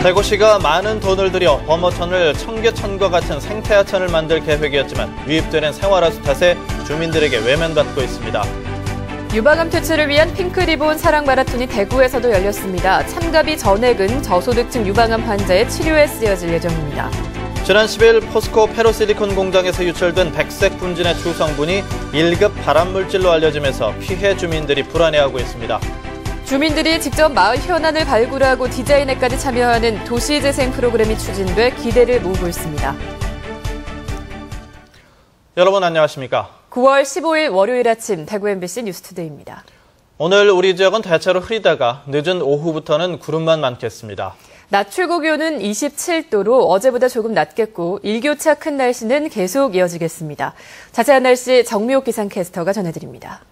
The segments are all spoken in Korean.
대구시가 많은 돈을 들여 범어천을 청계천과 같은 생태하천을 만들 계획이었지만 유입되는 생활하수 탓에 주민들에게 외면받고 있습니다. 유방암 퇴치를 위한 핑크리본 사랑마라톤이 대구에서도 열렸습니다. 참가비 전액은 저소득층 유방암 환자의 치료에 쓰여질 예정입니다. 지난 10일 포스코 페로실리콘 공장에서 유출된 백색 분진의 주성분이 1급 발암물질로 알려지면서 피해 주민들이 불안해하고 있습니다. 주민들이 직접 마을 현안을 발굴하고 디자인에까지 참여하는 도시재생 프로그램이 추진돼 기대를 모으고 있습니다. 여러분 안녕하십니까? 9월 15일 월요일 아침 대구 MBC 뉴스투데이입니다. 오늘 우리 지역은 대체로 흐리다가 늦은 오후부터는 구름만 많겠습니다. 낮 최고 기온은 27도로 어제보다 조금 낮겠고 일교차 큰 날씨는 계속 이어지겠습니다. 자세한 날씨 정미옥 기상캐스터가 전해드립니다.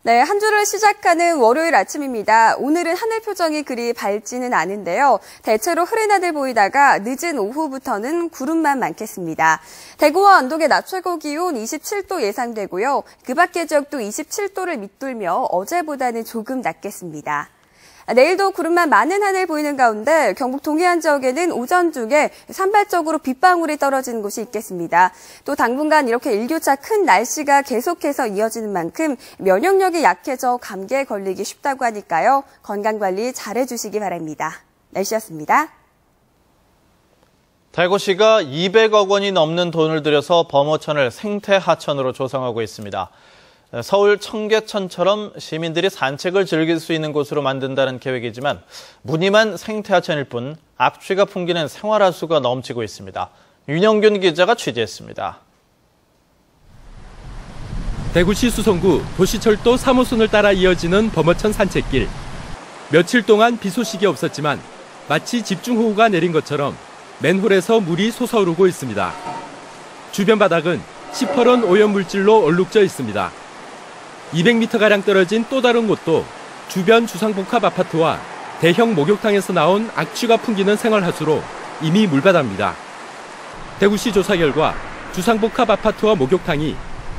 네, 한 주를 시작하는 월요일 아침입니다. 오늘은 하늘 표정이 그리 밝지는 않은데요. 대체로 흐린 하늘 보이다가 늦은 오후부터는 구름만 많겠습니다. 대구와 언덕의 낮 최고 기온 27도 예상되고요. 그 밖의 지역도 27도를 밑돌며 어제보다는 조금 낮겠습니다. 내일도 구름만 많은 하늘 보이는 가운데 경북 동해안 지역에는 오전 중에 산발적으로 빗방울이 떨어지는 곳이 있겠습니다. 또 당분간 이렇게 일교차 큰 날씨가 계속해서 이어지는 만큼 면역력이 약해져 감기에 걸리기 쉽다고 하니까요. 건강관리 잘해주시기 바랍니다. 날씨였습니다. 대구시가 200억 원이 넘는 돈을 들여서 범어천을 생태하천으로 조성하고 있습니다. 서울 청계천처럼 시민들이 산책을 즐길 수 있는 곳으로 만든다는 계획이지만 무늬만 생태하천일 뿐 악취가 풍기는 생활하수가 넘치고 있습니다. 윤영균 기자가 취재했습니다. 대구시 수성구 도시철도 3호선을 따라 이어지는 범어천 산책길. 며칠 동안 비 소식이 없었지만 마치 집중호우가 내린 것처럼 맨홀에서 물이 솟아오르고 있습니다. 주변 바닥은 시퍼런 오염물질로 얼룩져 있습니다. 200m가량 떨어진 또 다른 곳도 주변 주상복합 아파트와 대형 목욕탕에서 나온 악취가 풍기는 생활하수로 이미 물바다입니다. 대구시 조사 결과 주상복합 아파트와 목욕탕이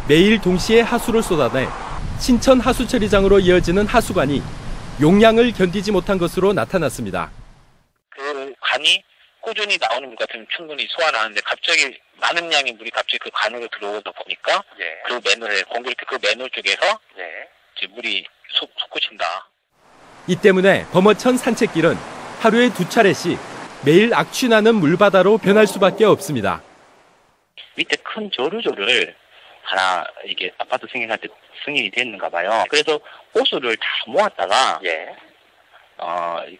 매일 동시에 하수를 쏟아내 신천 하수처리장으로 이어지는 하수관이 용량을 견디지 못한 것으로 나타났습니다. 그 관이 꾸준히 나오는 물 같으면 충분히 소화하는데 갑자기 많은 양의 물이 갑자기 그 관으로 들어오다 보니까 그 맨홀에 콘크리트 그 맨홀 쪽에서 이제 물이 솟구친다. 이 때문에 범어천 산책길은 하루에 2차례씩 매일 악취나는 물바다로 변할 수밖에 없습니다. 밑에 큰 조류조를 하나 이게 아파트 승인할 때 승인이 됐는가 봐요. 그래서 호수를 다 모았다가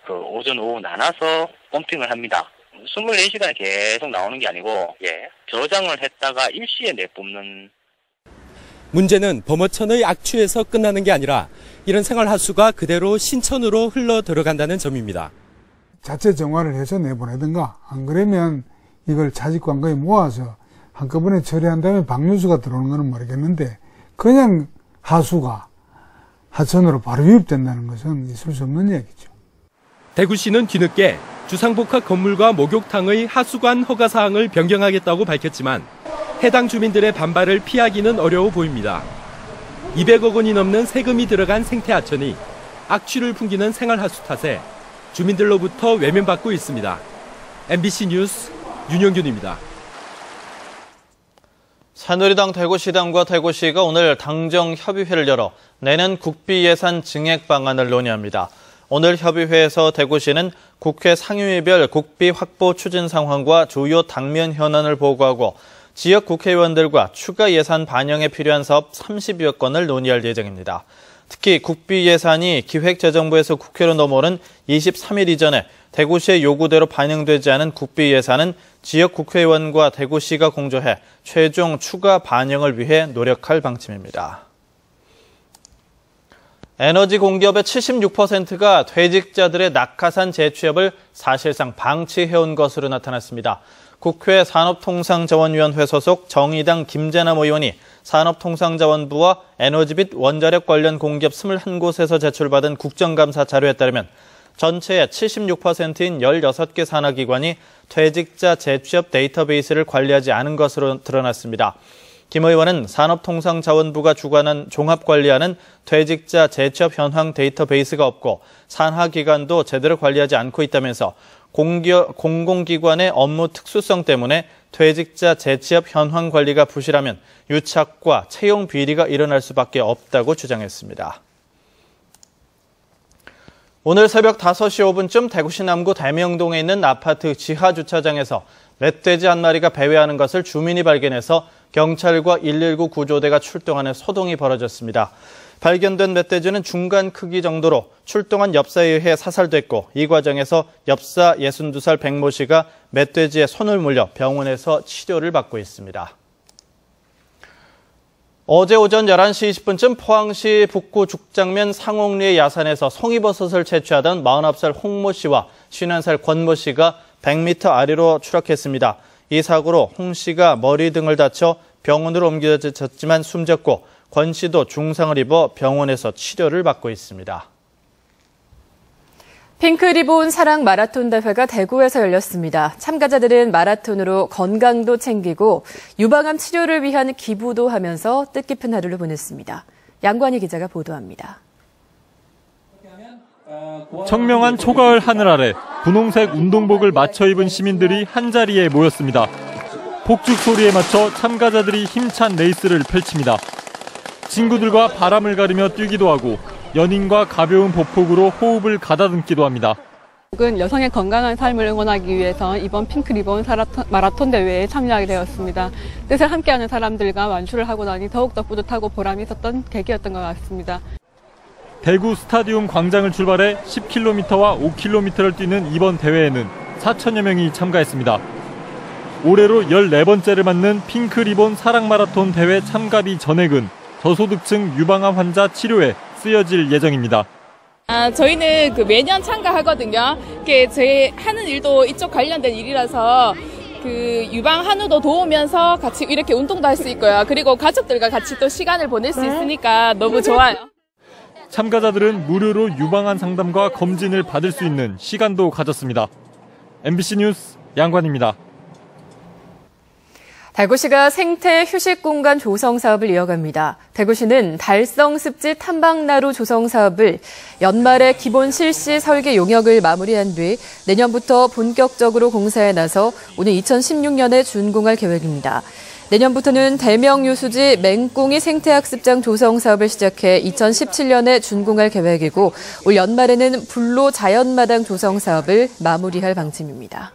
그 오전 오후 나눠서 펌핑을 합니다. 24시간이 계속 나오는 게 아니고 저장을 했다가 일시에 내뿜는. 문제는 범어천의 악취에서 끝나는 게 아니라 이런 생활하수가 그대로 신천으로 흘러 들어간다는 점입니다. 자체 정화를 해서 내보내든가 안 그러면 이걸 자직관광에 모아서 한꺼번에 처리한 다음에 방류수가 들어오는 거는 모르겠는데 그냥 하수가 하천으로 바로 유입된다는 것은 있을 수 없는 얘기죠. 대구시는 뒤늦게 주상복합 건물과 목욕탕의 하수관 허가 사항을 변경하겠다고 밝혔지만 해당 주민들의 반발을 피하기는 어려워 보입니다. 200억 원이 넘는 세금이 들어간 생태하천이 악취를 풍기는 생활하수 탓에 주민들로부터 외면받고 있습니다. MBC 뉴스 윤영균입니다. 새누리당 대구시당과 대구시가 오늘 당정협의회를 열어 내년 국비 예산 증액 방안을 논의합니다. 오늘 협의회에서 대구시는 국회 상임위별 국비 확보 추진 상황과 주요 당면 현안을 보고하고 지역 국회의원들과 추가 예산 반영에 필요한 사업 30여 건을 논의할 예정입니다. 특히 국비 예산이 기획재정부에서 국회로 넘어오는 23일 이전에 대구시의 요구대로 반영되지 않은 국비 예산은 지역 국회의원과 대구시가 공조해 최종 추가 반영을 위해 노력할 방침입니다. 에너지 공기업의 76%가 퇴직자들의 낙하산 재취업을 사실상 방치해온 것으로 나타났습니다. 국회 산업통상자원위원회 소속 정의당 김재남 의원이 산업통상자원부와 에너지 및 원자력 관련 공기업 21곳에서 제출받은 국정감사 자료에 따르면 전체의 76%인 16개 산하기관이 퇴직자 재취업 데이터베이스를 관리하지 않은 것으로 드러났습니다. 김 의원은 산업통상자원부가 주관한 종합관리하는 퇴직자 재취업 현황 데이터베이스가 없고 산하기관도 제대로 관리하지 않고 있다면서 공공기관의 업무 특수성 때문에 퇴직자 재취업 현황 관리가 부실하면 유착과 채용 비리가 일어날 수밖에 없다고 주장했습니다. 오늘 새벽 5시 5분쯤 대구시 남구 대명동에 있는 아파트 지하 주차장에서 멧돼지 한 마리가 배회하는 것을 주민이 발견해서 경찰과 119 구조대가 출동하는 소동이 벌어졌습니다. 발견된 멧돼지는 중간 크기 정도로 출동한 엽사에 의해 사살됐고 이 과정에서 엽사 62살 백모 씨가 멧돼지에 손을 물려 병원에서 치료를 받고 있습니다. 어제 오전 11시 20분쯤 포항시 북구 죽장면 상옥리의 야산에서 송이버섯을 채취하던 49살 홍모 씨와 51살 권모 씨가 100m 아래로 추락했습니다. 이 사고로 홍 씨가 머리 등을 다쳐 병원으로 옮겨졌지만 숨졌고 권 씨도 중상을 입어 병원에서 치료를 받고 있습니다. 핑크리본 사랑 마라톤 대회가 대구에서 열렸습니다. 참가자들은 마라톤으로 건강도 챙기고 유방암 치료를 위한 기부도 하면서 뜻깊은 하루를 보냈습니다. 양관희 기자가 보도합니다. 청명한 초가을 하늘 아래 분홍색 운동복을 맞춰 입은 시민들이 한자리에 모였습니다. 폭죽 소리에 맞춰 참가자들이 힘찬 레이스를 펼칩니다. 친구들과 바람을 가르며 뛰기도 하고 연인과 가벼운 보폭으로 호흡을 가다듬기도 합니다. 여성의 건강한 삶을 응원하기 위해서 이번 핑크리본 마라톤 대회에 참여하게 되었습니다. 뜻을 함께하는 사람들과 완주를 하고 나니 더욱더 뿌듯하고 보람이 있었던 계기였던 것 같습니다. 대구 스타디움 광장을 출발해 10km와 5km를 뛰는 이번 대회에는 4천여 명이 참가했습니다. 올해로 14번째를 맞는 핑크리본 사랑 마라톤 대회 참가비 전액은 저소득층 유방암 환자 치료에 쓰여질 예정입니다. 저희는 매년 참가하거든요. 제 하는 일도 이쪽 관련된 일이라서 유방 한우도 도우면서 같이 이렇게 운동도 할 수 있고요. 그리고 가족들과 같이 또 시간을 보낼 수 있으니까 너무 좋아요. 참가자들은 무료로 유방암 상담과 검진을 받을 수 있는 시간도 가졌습니다. MBC 뉴스 양관입니다. 대구시가 생태 휴식 공간 조성 사업을 이어갑니다. 대구시는 달성 습지 탐방나루 조성 사업을 연말에 기본 실시 설계 용역을 마무리한 뒤 내년부터 본격적으로 공사에 나서 오늘 2016년에 준공할 계획입니다. 내년부터는 대명유수지 맹꽁이 생태학습장 조성 사업을 시작해 2017년에 준공할 계획이고 올 연말에는 불로 자연마당 조성 사업을 마무리할 방침입니다.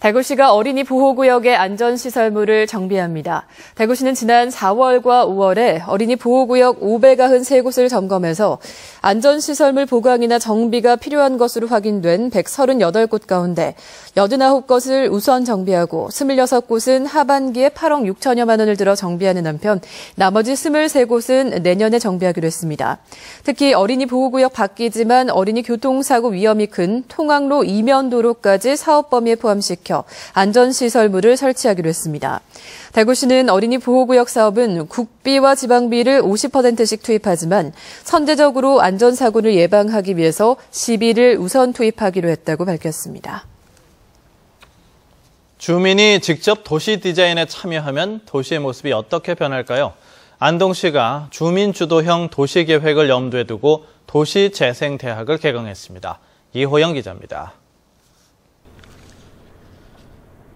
대구시가 어린이 보호구역의 안전시설물을 정비합니다. 대구시는 지난 4월과 5월에 어린이 보호구역 593곳을 점검해서 안전시설물 보강이나 정비가 필요한 것으로 확인된 138곳 가운데 89곳을 우선 정비하고 26곳은 하반기에 8억 6천여만 원을 들어 정비하는 한편 나머지 23곳은 내년에 정비하기로 했습니다. 특히 어린이 보호구역 밖이지만 어린이 교통사고 위험이 큰 통학로 이면도로까지 사업 범위에 포함시켜 안전시설물을 설치하기로 했습니다. 대구시는 어린이 보호구역 사업은 국비와 지방비를 50%씩 투입하지만 선제적으로 안전사고를 예방하기 위해서 시비를 우선 투입하기로 했다고 밝혔습니다. 주민이 직접 도시 디자인에 참여하면 도시의 모습이 어떻게 변할까요? 안동시가 주민 주도형 도시계획을 염두에 두고 도시재생대학을 개강했습니다. 이호영 기자입니다.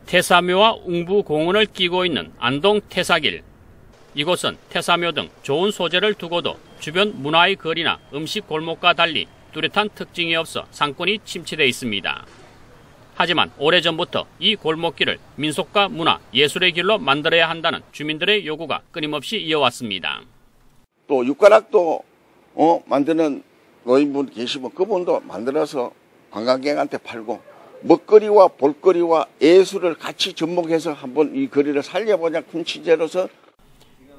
태사묘와 웅부공원을 끼고 있는 안동 태사길. 이곳은 태사묘 등 좋은 소재를 두고도 주변 문화의 거리나 음식 골목과 달리 뚜렷한 특징이 없어 상권이 침체돼 있습니다. 하지만 오래전부터 이 골목길을 민속과 문화, 예술의 길로 만들어야 한다는 주민들의 요구가 끊임없이 이어왔습니다. 또 육가락도 만드는 노인분 계시면 그분도 만들어서 관광객한테 팔고 먹거리와 볼거리와 예술을 같이 접목해서 한번 이 거리를 살려보자 큰 취재로서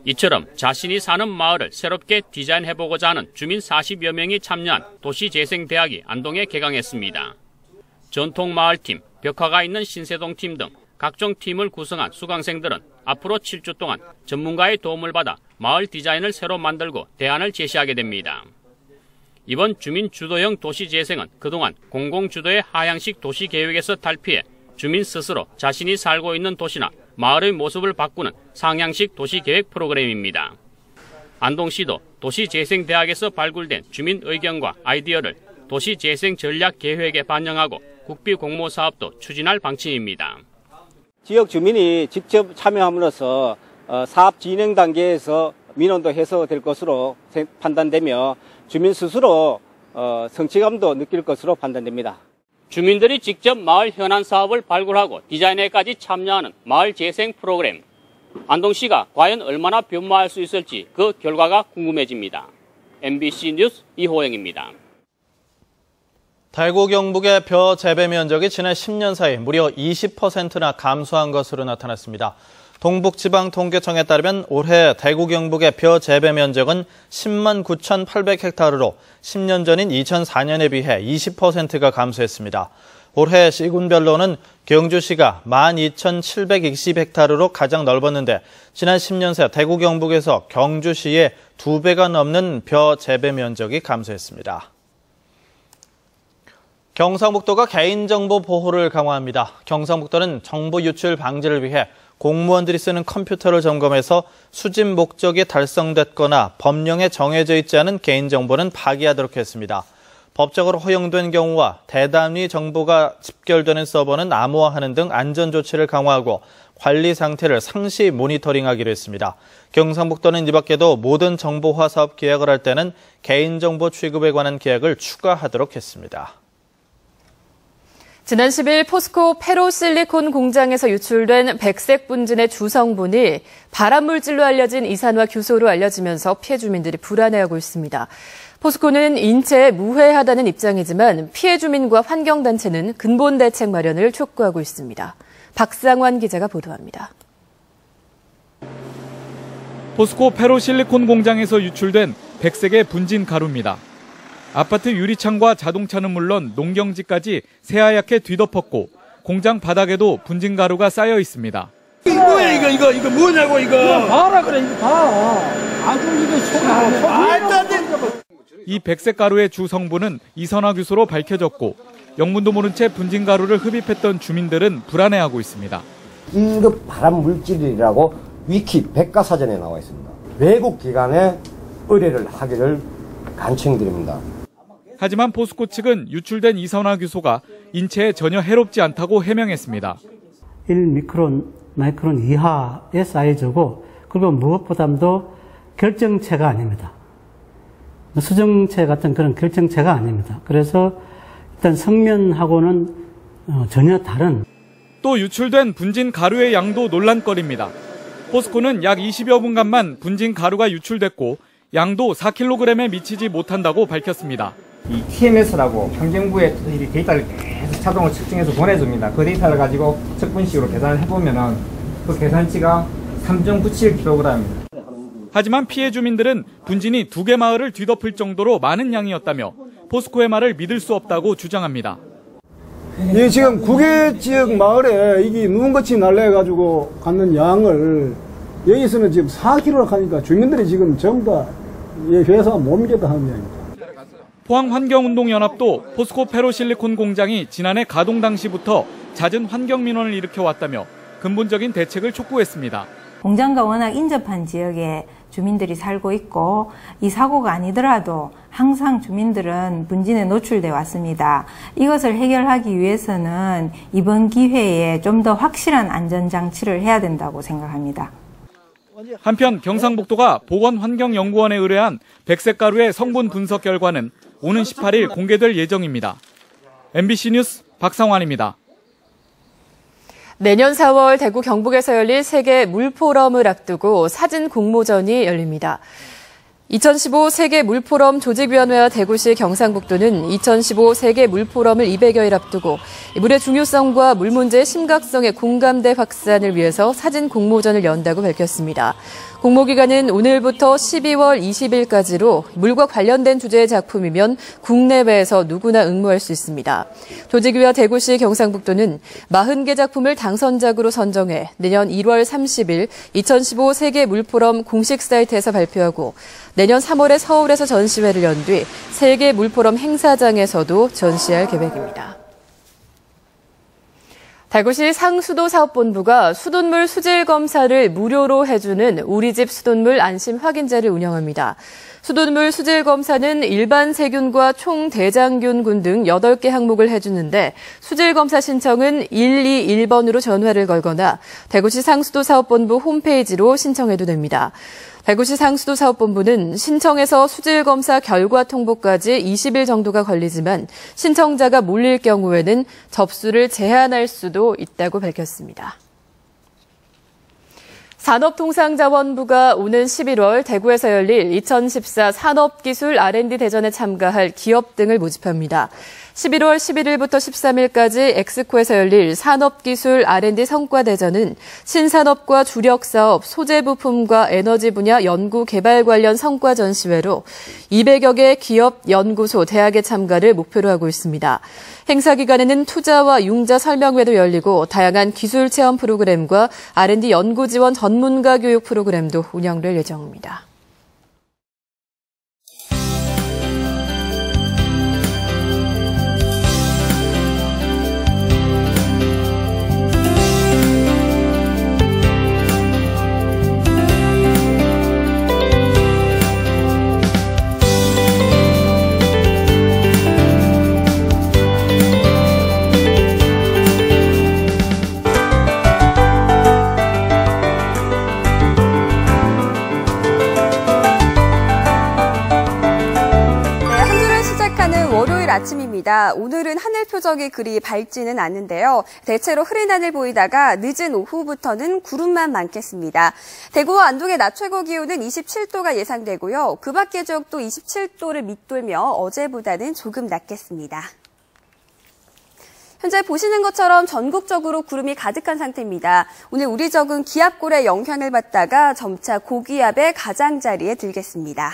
이처럼 자신이 사는 마을을 새롭게 디자인해보고자 하는 주민 40여 명이 참여한 도시재생대학이 안동에 개강했습니다. 전통마을팀, 벽화가 있는 신세동팀 등 각종 팀을 구성한 수강생들은 앞으로 7주 동안 전문가의 도움을 받아 마을 디자인을 새로 만들고 대안을 제시하게 됩니다. 이번 주민 주도형 도시재생은 그동안 공공주도의 하향식 도시계획에서 탈피해 주민 스스로 자신이 살고 있는 도시나 마을의 모습을 바꾸는 상향식 도시계획 프로그램입니다. 안동시도 도시재생대학에서 발굴된 주민 의견과 아이디어를 도시재생전략계획에 반영하고 국비 공모 사업도 추진할 방침입니다. 지역 주민이 직접 참여함으로써 사업 진행 단계에서 민원도 해소될 것으로 판단되며 주민 스스로 성취감도 느낄 것으로 판단됩니다. 주민들이 직접 마을 현안 사업을 발굴하고 디자인에까지 참여하는 마을 재생 프로그램. 안동시가 과연 얼마나 변모할 수 있을지 그 결과가 궁금해집니다. MBC 뉴스 이호영입니다. 대구 경북의 벼 재배 면적이 지난 10년 사이 무려 20%나 감소한 것으로 나타났습니다. 동북지방통계청에 따르면 올해 대구 경북의 벼 재배 면적은 10만 9,800헥타르로 10년 전인 2004년에 비해 20%가 감소했습니다. 올해 시군별로는 경주시가 12,720헥타르로 가장 넓었는데 지난 10년 새 대구 경북에서 경주시의 2배가 넘는 벼 재배 면적이 감소했습니다. 경상북도가 개인정보 보호를 강화합니다. 경상북도는 정보 유출 방지를 위해 공무원들이 쓰는 컴퓨터를 점검해서 수집 목적이 달성됐거나 법령에 정해져 있지 않은 개인정보는 파기하도록 했습니다. 법적으로 허용된 경우와 대담리 정보가 집결되는 서버는 암호화하는 등 안전조치를 강화하고 관리 상태를 상시 모니터링하기로 했습니다. 경상북도는 이 밖에도 모든 정보화 사업 계약을 할 때는 개인정보 취급에 관한 계약을 추가하도록 했습니다. 지난 10일 포스코 페로실리콘 공장에서 유출된 백색 분진의 주성분이 발암물질로 알려진 이산화 규소로 알려지면서 피해 주민들이 불안해하고 있습니다. 포스코는 인체에 무해하다는 입장이지만 피해 주민과 환경단체는 근본 대책 마련을 촉구하고 있습니다. 박상환 기자가 보도합니다. 포스코 페로실리콘 공장에서 유출된 백색의 분진 가루입니다. 아파트 유리창과 자동차는 물론 농경지까지 새하얗게 뒤덮었고 공장 바닥에도 분진 가루가 쌓여 있습니다. 뭐야 이거 뭐냐고 이거. 봐라 그래 이거 봐. 아주 이거 이 백색 가루의 주 성분은 이산화 규소로 밝혀졌고 영문도 모른 채 분진 가루를 흡입했던 주민들은 불안해하고 있습니다. 이거 발암 물질이라고 위키 백과사전에 나와 있습니다. 외국 기관에 의뢰를 하기를 간청드립니다. 하지만 포스코 측은 유출된 이산화 규소가 인체에 전혀 해롭지 않다고 해명했습니다. 1미크론, 마이크론 이하의 사이즈고 그리고 무엇보다도 결정체가 아닙니다. 수정체 같은 그런 결정체가 아닙니다. 그래서 일단 성면하고는 전혀 다른. 또 유출된 분진 가루의 양도 논란거리입니다. 포스코는 약 20여 분간만 분진 가루가 유출됐고 양도 4kg에 미치지 못한다고 밝혔습니다. 이 TMS라고 환경부에 이 데이터를 계속 자동으로 측정해서 보내줍니다. 그 데이터를 가지고 적분식으로 계산을 해보면은 그 계산치가 3.97kg입니다. 하지만 피해 주민들은 분진이 2개 마을을 뒤덮을 정도로 많은 양이었다며 포스코의 말을 믿을 수 없다고 주장합니다. 예, 지금 9개 지역 마을에 이게 누군가치 날려가지고 갖는 양을 여기서는 지금 4kg라 하니까 주민들이 지금 전부 다 회사가 못 믿겠다 하는 이야기입니다. 포항환경운동연합도 포스코 페로실리콘 공장이 지난해 가동 당시부터 잦은 환경민원을 일으켜왔다며 근본적인 대책을 촉구했습니다. 공장과 워낙 인접한 지역에 주민들이 살고 있고 이 사고가 아니더라도 항상 주민들은 분진에 노출돼 왔습니다. 이것을 해결하기 위해서는 이번 기회에 좀 더 확실한 안전장치를 해야 된다고 생각합니다. 한편 경상북도가 보건환경연구원에 의뢰한 백색가루의 성분 분석 결과는 오는 18일 공개될 예정입니다. MBC 뉴스 박상환입니다. 내년 4월 대구 경북에서 열릴 세계 물포럼을 앞두고 사진 공모전이 열립니다. 2015 세계 물포럼 조직위원회와 대구시 경상북도는 2015 세계 물포럼을 200여일 앞두고 물의 중요성과 물 문제의 심각성의 공감대 확산을 위해서 사진 공모전을 연다고 밝혔습니다. 공모기간은 오늘부터 12월 20일까지로 물과 관련된 주제의 작품이면 국내외에서 누구나 응모할 수 있습니다. 조직위와 대구시 경상북도는 40개 작품을 당선작으로 선정해 내년 1월 30일 2015 세계 물포럼 공식 사이트에서 발표하고 내년 3월에 서울에서 전시회를 연 뒤 세계 물포럼 행사장에서도 전시할 계획입니다. 대구시 상수도 사업본부가 수돗물 수질 검사를 무료로 해주는 우리집 수돗물 안심 확인제를 운영합니다. 수돗물 수질 검사는 일반 세균과 총대장균군 등 8개 항목을 해주는데 수질 검사 신청은 121번으로 전화를 걸거나 대구시 상수도 사업본부 홈페이지로 신청해도 됩니다. 대구시 상수도 사업본부는 신청에서 수질 검사 결과 통보까지 20일 정도가 걸리지만 신청자가 몰릴 경우에는 접수를 제한할 수도 있다고 밝혔습니다. 산업통상자원부가 오는 11월 대구에서 열릴 2014 산업기술 R&D 대전에 참가할 기업 등을 모집합니다. 11월 11일부터 13일까지 엑스코에서 열릴 산업기술 R&D 성과대전은 신산업과 주력사업, 소재부품과 에너지 분야 연구 개발 관련 성과 전시회로 200여 개 기업, 연구소, 대학의 참가를 목표로 하고 있습니다. 행사 기간에는 투자와 융자 설명회도 열리고 다양한 기술 체험 프로그램과 R&D 연구 지원 전문가 교육 프로그램도 운영될 예정입니다. 월요일 아침입니다. 오늘은 하늘 표적이 그리 밝지는 않는데요. 대체로 흐린 하늘 보이다가 늦은 오후부터는 구름만 많겠습니다. 대구와 안동의 낮 최고 기온은 27도가 예상되고요. 그 밖의 지역도 27도를 밑돌며 어제보다는 조금 낮겠습니다. 현재 보시는 것처럼 전국적으로 구름이 가득한 상태입니다. 오늘 우리 적은 기압골의 영향을 받다가 점차 고기압의 가장자리에 들겠습니다.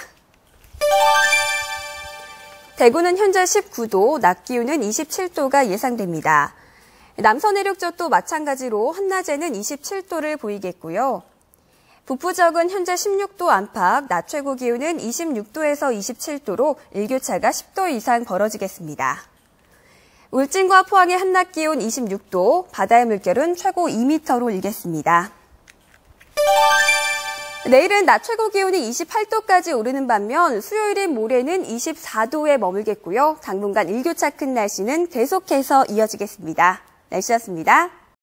대구는 현재 19도, 낮 기온은 27도가 예상됩니다. 남서 내륙 지역도 마찬가지로 한낮에는 27도를 보이겠고요. 북부 지역은 현재 16도 안팎, 낮 최고 기온은 26도에서 27도로 일교차가 10도 이상 벌어지겠습니다. 울진과 포항의 한낮 기온 26도, 바다의 물결은 최고 2m로 일겠습니다. 내일은 낮 최고 기온이 28도까지 오르는 반면 수요일인 모레는 24도에 머물겠고요. 당분간 일교차 큰 날씨는 계속해서 이어지겠습니다. 날씨였습니다.